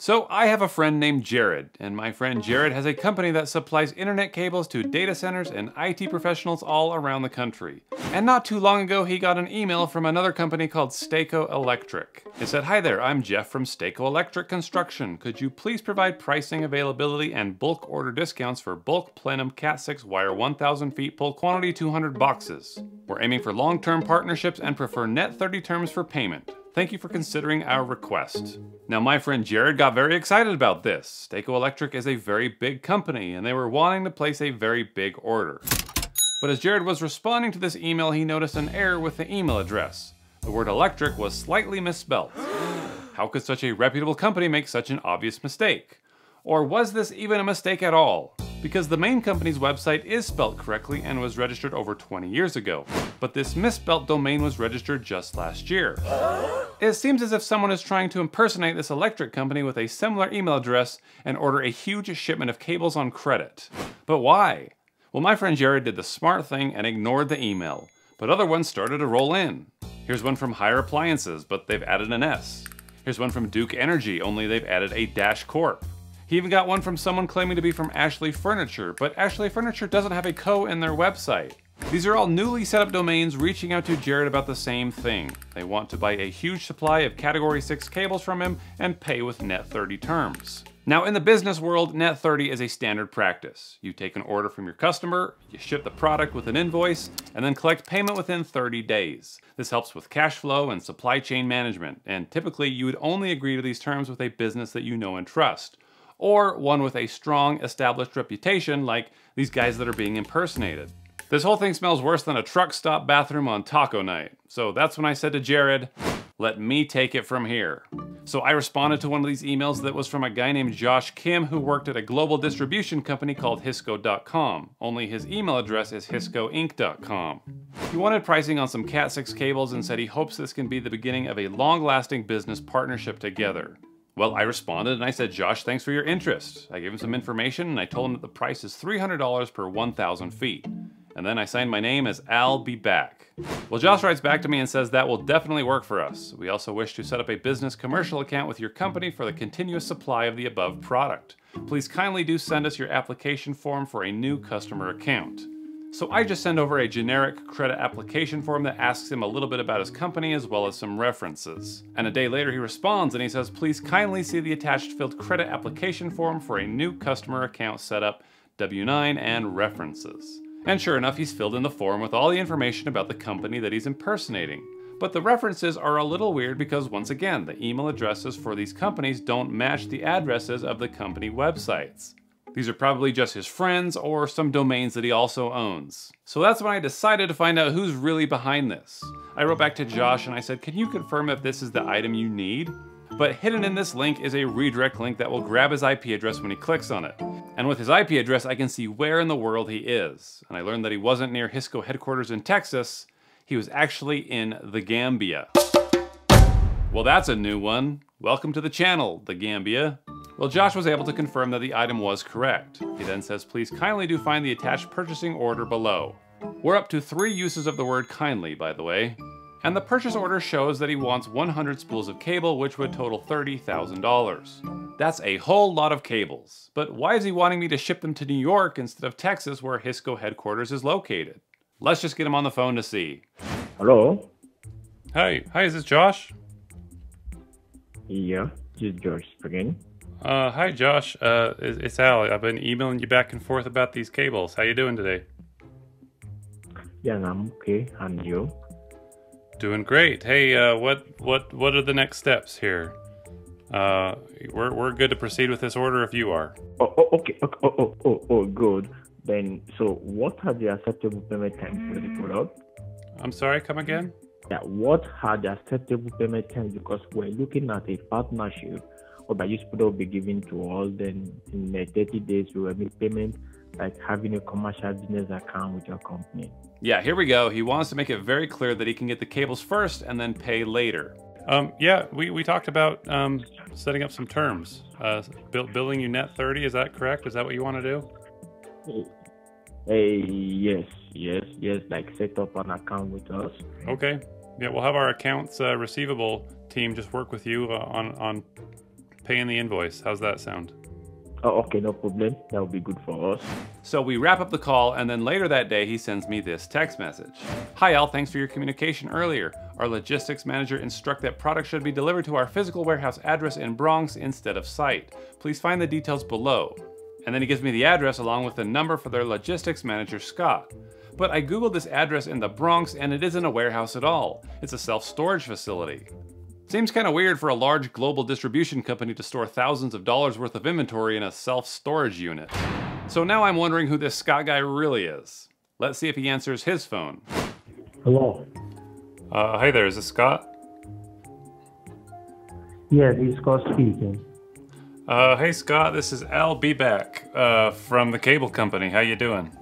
So I have a friend named Jared, and my friend Jared has a company that supplies internet cables to data centers and IT professionals all around the country. And not too long ago, he got an email from another company called Staco Electric. It said, "Hi there, I'm Jeff from Staco Electric Construction. Could you please provide pricing, availability, and bulk order discounts for bulk plenum Cat6 wire 1,000 feet pull quantity 200 boxes. We're aiming for long-term partnerships and prefer net 30 terms for payment. Thank you for considering our request." Now my friend Jared got very excited about this. Staco Electric is a very big company and they were wanting to place a very big order. But as Jared was responding to this email, he noticed an error with the email address. The word electric was slightly misspelled. How could such a reputable company make such an obvious mistake? Or was this even a mistake at all? Because the main company's website is spelled correctly and was registered over 20 years ago. But this misspelled domain was registered just last year. It seems as if someone is trying to impersonate this electric company with a similar email address and order a huge shipment of cables on credit. But why? Well, my friend Jared did the smart thing and ignored the email. But other ones started to roll in. Here's one from Higher Appliances, but they've added an S. Here's one from Duke Energy, only they've added a Dash Corp. He even got one from someone claiming to be from Ashley Furniture, but Ashley Furniture doesn't have a co in their website. These are all newly set up domains reaching out to Jared about the same thing. They want to buy a huge supply of Category 6 cables from him and pay with net 30 terms. Now in the business world, net 30 is a standard practice. You take an order from your customer, you ship the product with an invoice, and then collect payment within 30 days. This helps with cash flow and supply chain management, and typically you would only agree to these terms with a business that you know and trust. Or one with a strong established reputation like these guys that are being impersonated. This whole thing smells worse than a truck stop bathroom on taco night. So that's when I said to Jared, let me take it from here. So I responded to one of these emails that was from a guy named Josh Kim who worked at a global distribution company called Hisco.com, only his email address is hiscoinc.com. He wanted pricing on some Cat6 cables and said he hopes this can be the beginning of a long-lasting business partnership together. Well, I responded and I said, "Josh, thanks for your interest." I gave him some information and I told him that the price is $300 per 1,000 feet. And then I signed my name as I'll be back. Well, Josh writes back to me and says that will definitely work for us. We also wish to set up a business commercial account with your company for the continuous supply of the above product. Please kindly do send us your application form for a new customer account. So I just send over a generic credit application form that asks him a little bit about his company as well as some references. And a day later he responds and he says, "Please kindly see the attached filled credit application form for a new customer account setup, W-9 and references." And sure enough, he's filled in the form with all the information about the company that he's impersonating. But the references are a little weird because once again, the email addresses for these companies don't match the addresses of the company websites. These are probably just his friends or some domains that he also owns. So that's when I decided to find out who's really behind this. I wrote back to Josh and I said, "Can you confirm if this is the item you need?" But hidden in this link is a redirect link that will grab his IP address when he clicks on it. And with his IP address, I can see where in the world he is. And I learned that he wasn't near Hisco headquarters in Texas, he was actually in the Gambia. Well, that's a new one. Welcome to the channel, the Gambia. Well, Josh was able to confirm that the item was correct. He then says, "Please kindly do find the attached purchasing order below." We're up to 3 uses of the word kindly, by the way. And the purchase order shows that he wants 100 spools of cable, which would total $30,000. That's a whole lot of cables. But why is he wanting me to ship them to New York instead of Texas, where Hisco headquarters is located? Let's just get him on the phone to see. Hello? Hi, is this Josh? Yeah, this is George speaking. Hi Josh, it's Al. I've been emailing you back and forth about these cables. How you doing today? Yeah, I'm okay. And you? Doing great. Hey, what are the next steps here? We're good to proceed with this order if you are. Okay. Good. Then, so what are the acceptable payment times for the product? I'm sorry, come again? Yeah, what are the acceptable payment times? Because we're looking at a partnership whereby this product will be given to us, then in 30 days we will make payment, like having a commercial business account with your company. Yeah, here we go. He wants to make it very clear that he can get the cables first and then pay later. Yeah, we talked about setting up some terms. Billing you net 30, is that correct? Is that what you want to do? Yes, like set up an account with us. Okay. Yeah, we'll have our accounts receivable team just work with you on paying the invoice. How's that sound? Oh, okay, no problem. That would be good for us. So we wrap up the call, and then later that day he sends me this text message. Hi Al, thanks for your communication earlier. Our logistics manager instruct that product should be delivered to our physical warehouse address in Bronx instead of site. Please find the details below. And then he gives me the address along with the number for their logistics manager, Scott. But I googled this address in the Bronx and it isn't a warehouse at all. It's a self-storage facility. Seems kind of weird for a large global distribution company to store thousands of dollars worth of inventory in a self-storage unit. So now I'm wondering who this Scott guy really is. Let's see if he answers his phone. Hello. Hi there, is this Scott? Yes, it's Scott speaking. Hey Scott, this is Al Beback from the cable company. How you doing?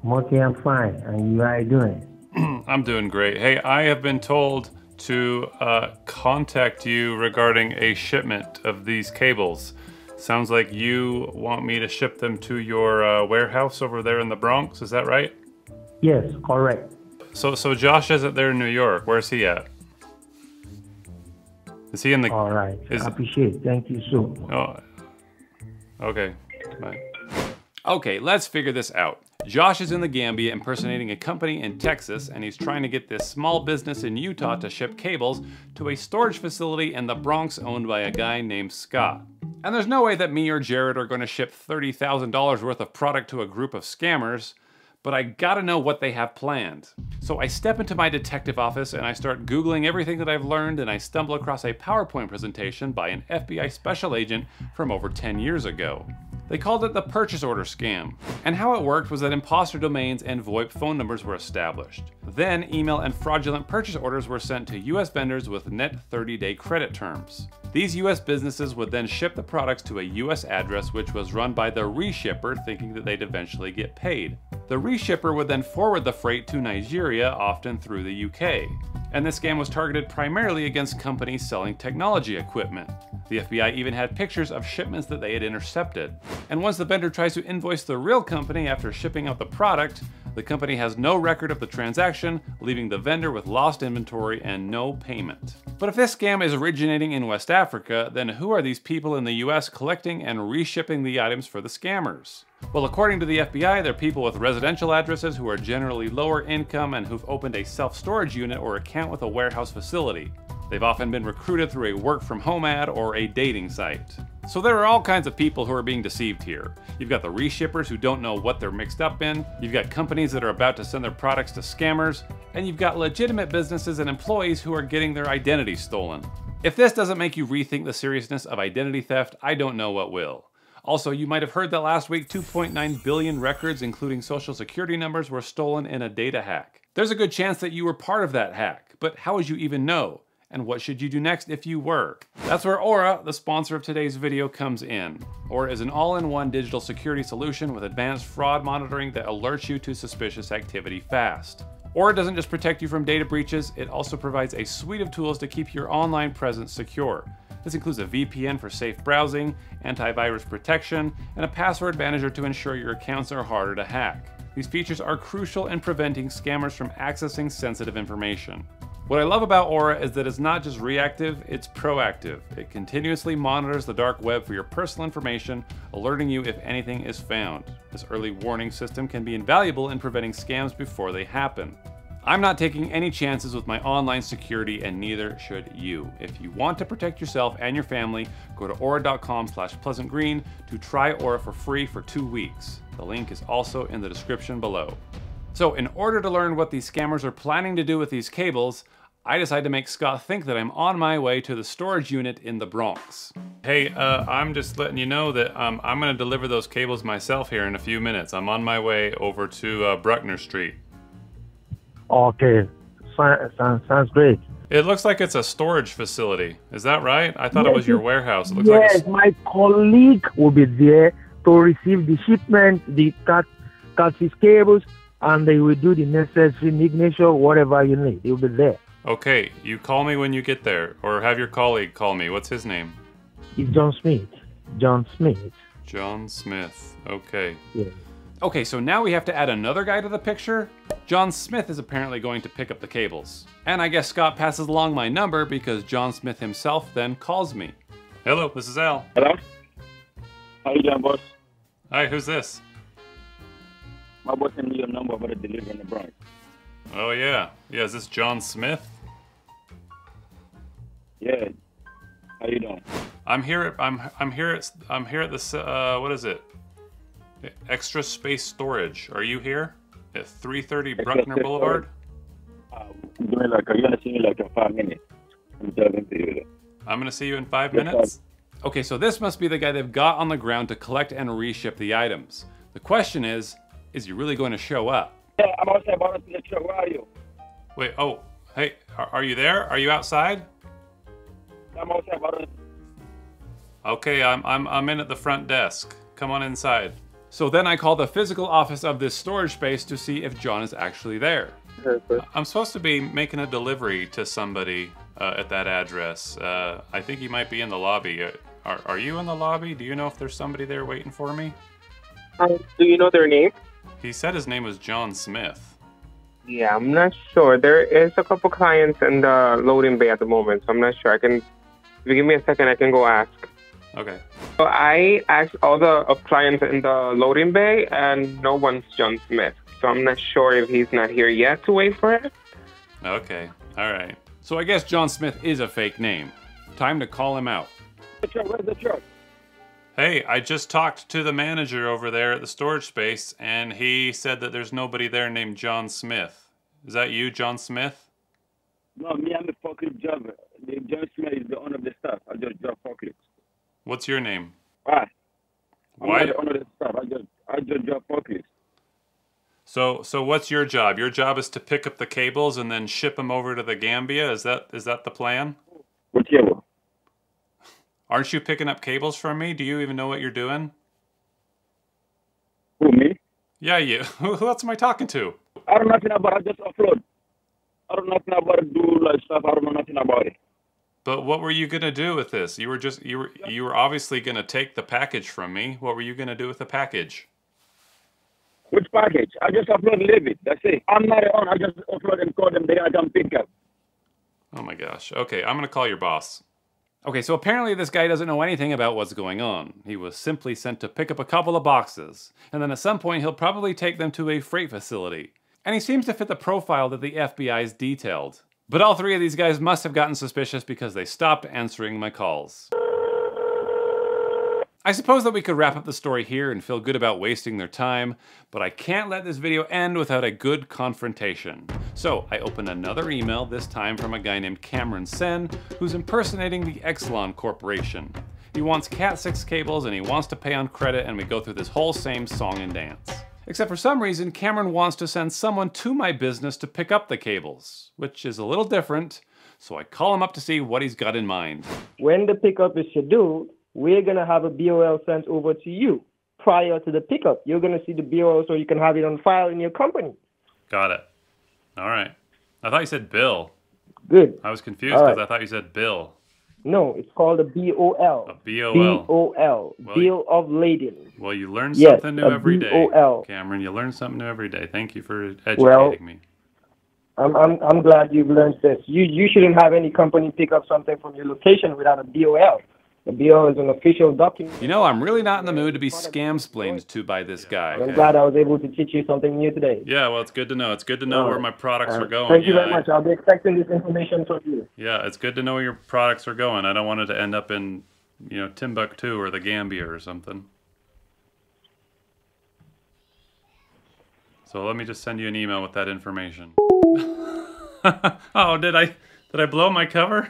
Okay, I'm fine. And you, how are you doing? I'm doing great. Hey, I have been told to contact you regarding a shipment of these cables. Sounds like you want me to ship them to your warehouse over there in the Bronx, is that right? Yes, correct. So Josh isn't there in New York. Where's he at? Is he in the... All right, I appreciate it. Thank you so much. Oh, okay, bye. Okay, let's figure this out. Josh is in the Gambia impersonating a company in Texas, and he's trying to get this small business in Utah to ship cables to a storage facility in the Bronx owned by a guy named Scott. And there's no way that me or Jared are going to ship $30,000 worth of product to a group of scammers, but I gotta know what they have planned. So I step into my detective office and I start Googling everything that I've learned, and I stumble across a PowerPoint presentation by an FBI special agent from over 10 years ago. They called it the purchase order scam. And how it worked was that imposter domains and VoIP phone numbers were established. Then email and fraudulent purchase orders were sent to US vendors with net 30-day credit terms. These US businesses would then ship the products to a US address, which was run by the reshipper, thinking that they'd eventually get paid. The reshipper would then forward the freight to Nigeria, often through the UK. And this scam was targeted primarily against companies selling technology equipment. The FBI even had pictures of shipments that they had intercepted. And once the vendor tries to invoice the real company after shipping out the product, the company has no record of the transaction, leaving the vendor with lost inventory and no payment. But if this scam is originating in West Africa, then who are these people in the US collecting and reshipping the items for the scammers? Well, according to the FBI, they're people with residential addresses who are generally lower income and who've opened a self-storage unit or account with a warehouse facility. They've often been recruited through a work-from-home ad or a dating site. So there are all kinds of people who are being deceived here. You've got the reshippers who don't know what they're mixed up in, you've got companies that are about to send their products to scammers, and you've got legitimate businesses and employees who are getting their identity stolen. If this doesn't make you rethink the seriousness of identity theft, I don't know what will. Also, you might have heard that last week 2.9 billion records, including social security numbers, were stolen in a data hack. There's a good chance that you were part of that hack, but how would you even know? And what should you do next if you were? That's where Aura, the sponsor of today's video, comes in. Aura is an all-in-one digital security solution with advanced fraud monitoring that alerts you to suspicious activity fast. Aura doesn't just protect you from data breaches, it also provides a suite of tools to keep your online presence secure. This includes a VPN for safe browsing, antivirus protection, and a password manager to ensure your accounts are harder to hack. These features are crucial in preventing scammers from accessing sensitive information. What I love about Aura is that it's not just reactive, it's proactive. It continuously monitors the dark web for your personal information, alerting you if anything is found. This early warning system can be invaluable in preventing scams before they happen. I'm not taking any chances with my online security, and neither should you. If you want to protect yourself and your family, go to aura.com/pleasantgreen to try Aura for free for 2 weeks. The link is also in the description below. So in order to learn what these scammers are planning to do with these cables, I decided to make Scott think that I'm on my way to the storage unit in the Bronx. Hey, I'm just letting you know that I'm gonna deliver those cables myself here in a few minutes. I'm on my way over to Bruckner Street. Okay, sounds great. It looks like it's a storage facility. Is that right? I thought it was your warehouse. It looks yes, my colleague will be there to receive the shipment, the cat cables, and they will do the necessary ignition, whatever you need. He'll be there. Okay, you call me when you get there, or have your colleague call me. What's his name? It's John Smith. John Smith. John Smith. Okay. Yeah. Okay, so now we have to add another guy to the picture? John Smith is apparently going to pick up the cables. And I guess Scott passes along my number because John Smith himself then calls me. Hello, this is Al. Hello? How you doing, boss? Hi, who's this? My boss sent me your number about a delivery in the Bronx. Oh yeah. Yeah, is this John Smith? Yeah. How you doing? I'm here at this what is it? Extra Space Storage. Are you here? At 330 Bruckner Boulevard? Give me like, you're gonna see me like in 5 minutes. I'm talking to you. I'm gonna see you in 5 minutes? Okay, so this must be the guy they've got on the ground to collect and reship the items. The question is he really going to show up? Yeah, I'm outside about the truck. Where are you? Wait, oh, hey, are you there? Are you outside? I'm outside about Okay, I'm in at the front desk. Come on inside. So then I call the physical office of this storage space to see if John is actually there. I'm supposed to be making a delivery to somebody at that address. I think he might be in the lobby. Are you in the lobby? Do you know if there's somebody there waiting for me? Do you know their name? He said his name was John Smith. Yeah, I'm not sure. There is a couple clients in the loading bay at the moment, so I'm not sure. If you give me a second, I can go ask. Okay. So I asked all the clients in the loading bay, and no one's John Smith. So I'm not sure if he's not here yet to wait for it. Okay, all right. So I guess John Smith is a fake name. Time to call him out. where's the truck? Hey, I just talked to the manager over there at the storage space, and he said that there's nobody there named John Smith. Is that you, John Smith? No, me, I'm a forklift driver. The John Smith is the owner of the staff. I just drive forklift. What's your name? Why? I'm Why? not the owner of the staff. I just drive forklift. So what's your job? Your job is to pick up the cables and then ship them over to the Gambia? Is that the plan? What cable? Aren't you picking up cables from me? Do you even know what you're doing? Who, me? Yeah, you. Who else am I talking to? I don't know nothing about it. I just upload. I don't know nothing about it. Do like stuff. I don't know nothing about it. But what were you gonna do with this? You were obviously gonna take the package from me. What were you gonna do with the package? Which package? I just upload and leave it. That's it. I'm not on. I just upload and call them. They I can pick up. Oh my gosh. Okay, I'm gonna call your boss. Okay, so apparently this guy doesn't know anything about what's going on. He was simply sent to pick up a couple of boxes, and then at some point he'll probably take them to a freight facility. And he seems to fit the profile that the FBI's detailed. But all three of these guys must have gotten suspicious because they stopped answering my calls. I suppose that we could wrap up the story here and feel good about wasting their time, but I can't let this video end without a good confrontation. So I open another email, this time from a guy named Cameron Sen, who's impersonating the Exelon Corporation. He wants Cat6 cables and he wants to pay on credit, and we go through this whole same song and dance. Except for some reason, Cameron wants to send someone to my business to pick up the cables, which is a little different, so I call him up to see what he's got in mind. When the pickup is scheduled, we're going to have a BOL sent over to you prior to the pickup. You're going to see the BOL so you can have it on file in your company. Got it. All right. I thought you said Bill. Good. I was confused because I thought you said Bill. No, it's called a BOL. A BOL. BOL. Well, Bill of Lading. Well, you learn something new every day, BOL. Cameron. You learn something new every day. Thank you for educating me. I'm glad you've learned this. You shouldn't have any company pick up something from your location without a BOL. The BOL is an official document. You know, I'm really not in the mood to be scam-splained to by this guy. I'm glad I was able to teach you something new today. Yeah, well, it's good to know. It's good to know where my products are going. Thank you very much. I'll be expecting this information from you. Yeah, it's good to know where your products are going. I don't want it to end up in, Timbuktu or the Gambia or something. So let me just send you an email with that information. Oh, did I blow my cover?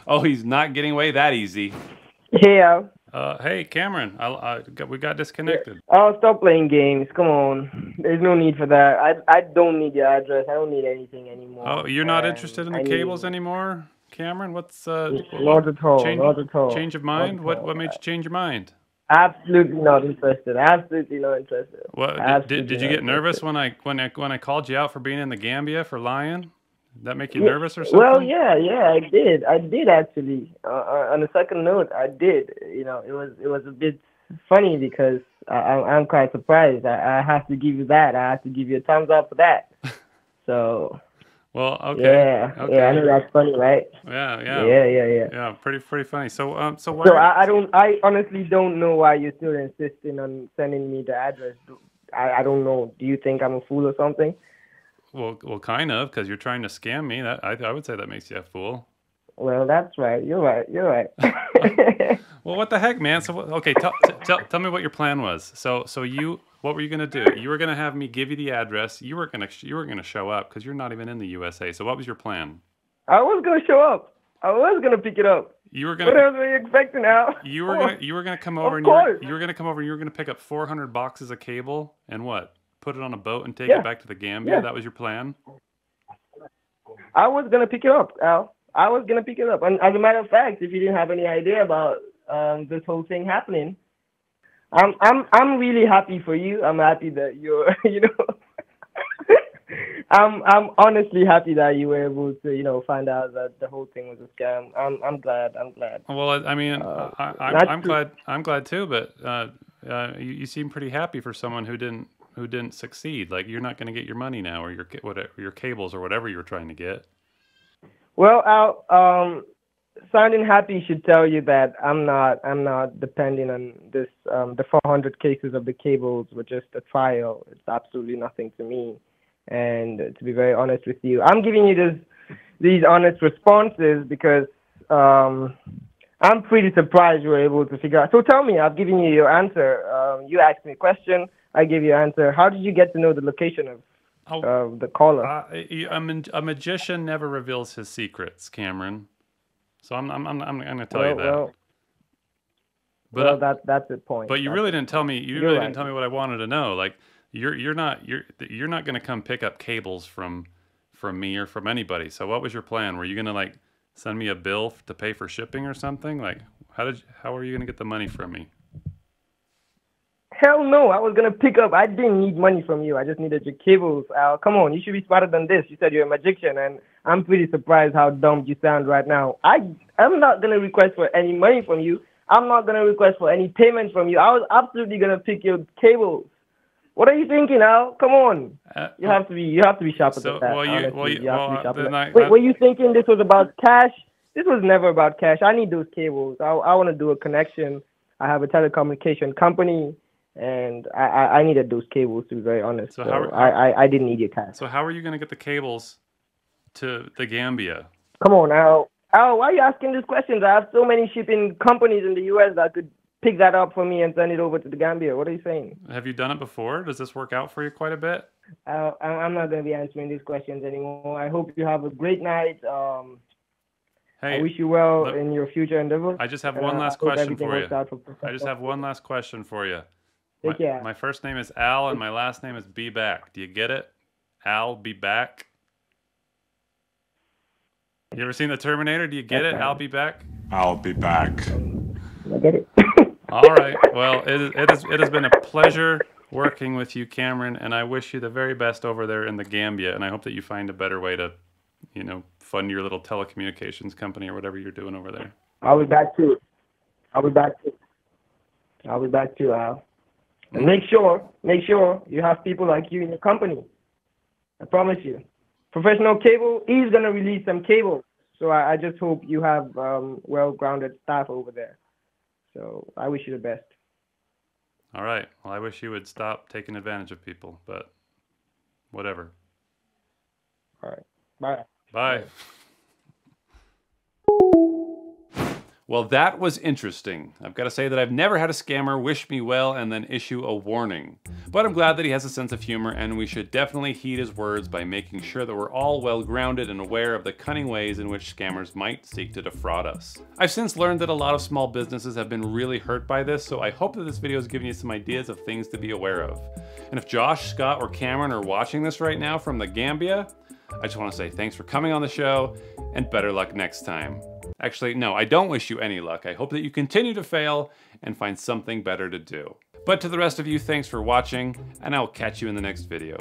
Oh, he's not getting away that easy. Hey, Al. Hey, Cameron, we got disconnected. I'll stop playing games. Come on. There's no need for that. I don't need your address. I don't need anything anymore. Oh, you're not interested in the cables anymore, Cameron? What's not at all. Not at all. Change of mind? What made you change your mind? Absolutely not interested. Absolutely not interested. What did you get nervous when I called you out for being in the Gambia for lying? Did that make you nervous or something? Well, yeah, I did. I did actually. On a second note, I did. It was a bit funny because I'm quite surprised. I have to give you that. I have to give you a thumbs up for that. So. Well, okay. Yeah, Okay. yeah, I know that's funny, right? Yeah, yeah. Yeah. Pretty funny. So, so why? So I honestly don't know why you're still insisting on sending me the address. I don't know. Do you think I'm a fool or something? Well, kind of, because you're trying to scam me. That I would say that makes you a fool. Well, that's right. You're right. You're right. Well, what the heck, man? So, okay, tell me what your plan was. So what were you gonna do? You were gonna have me give you the address. You were gonna show up because you're not even in the USA. So, what was your plan? I was gonna show up. I was gonna pick it up. You were What gonna. else were you expecting, Al? You were gonna come over Of and course. you were gonna come over and you were gonna pick up 400 boxes of cable and what? Put it on a boat and take Yeah. it back to the Gambia. Yeah. That was your plan. I was gonna pick it up, Al. I was gonna pick it up. And as a matter of fact, if you didn't have any idea about this whole thing happening, I'm really happy for you. I'm happy that you're I'm honestly happy that you were able to find out that the whole thing was a scam. I'm glad. Well, I mean, I'm glad too. But you seem pretty happy for someone who didn't succeed. Like you're not going to get your money now, or your cables, or whatever you were trying to get. Well, Al, sounding happy should tell you that I'm not depending on this. The 400 cases of the cables were just a trial. It's absolutely nothing to me. And to be very honest with you, I'm giving you these honest responses because I'm pretty surprised you were able to figure out. So tell me, I've given you your answer. You asked me a question, I gave you an answer. How did you get to know the location of the caller? A magician never reveals his secrets, Cameron. So I'm going to tell you that. Well, that's the point. But you really didn't tell me. You really didn't tell me what I wanted to know. Like you're not going to come pick up cables from me or from anybody. So what was your plan? Were you going to like send me a bill to pay for shipping or something? Like how are you going to get the money from me? Hell no, I was going to pick up. I didn't need money from you. I just needed your cables. Al, come on, you should be smarter than this. You said you're a magician, and I'm pretty surprised how dumb you sound right now. I'm not going to request for any money from you. I'm not going to request for any payment from you. I was absolutely going to pick your cables. What are you thinking, Al? Come on. You have to be sharper than that. Wait, were you thinking this was about cash? This was never about cash. I need those cables. I want to do a connection. I have a telecommunication company, and I needed those cables, to be very honest. So I didn't need your cash. So how are you going to get the cables to the Gambia? Come on, Al. Al, why are you asking these questions? I have so many shipping companies in the U.S. that could pick that up for me and send it over to the Gambia. What are you saying? Have you done it before? Does this work out for you quite a bit? I'm not going to be answering these questions anymore. I hope you have a great night. Hey, I wish you well in your future endeavors. I just have one last question for you. I just have one last question for you. Take care. My first name is Al and my last name is Be Back. Do you get it? Al, be back. You ever seen the Terminator? Do you get it? I'll be back. I'll be back. I get it. All right. Well, it has been a pleasure working with you, Cameron, and I wish you the very best over there in the Gambia. And I hope that you find a better way to, fund your little telecommunications company or whatever you're doing over there. I'll be back too. I'll be back too, Al. And make sure you have people like you in your company. I promise you. Professional Cable is gonna release some cables. So I just hope you have well-grounded staff over there. So I wish you the best. All right. Well, I wish you would stop taking advantage of people, but whatever. All right. Bye. Bye. Well, that was interesting. I've got to say that I've never had a scammer wish me well and then issue a warning. But I'm glad that he has a sense of humor, and we should definitely heed his words by making sure that we're all well-grounded and aware of the cunning ways in which scammers might seek to defraud us. I've since learned that a lot of small businesses have been really hurt by this, so I hope that this video has given you some ideas of things to be aware of. And if Josh, Scott, or Cameron are watching this right now from the Gambia, I just want to say thanks for coming on the show, and better luck next time. Actually, no, I don't wish you any luck. I hope that you continue to fail and find something better to do. But to the rest of you, thanks for watching, and I will catch you in the next video.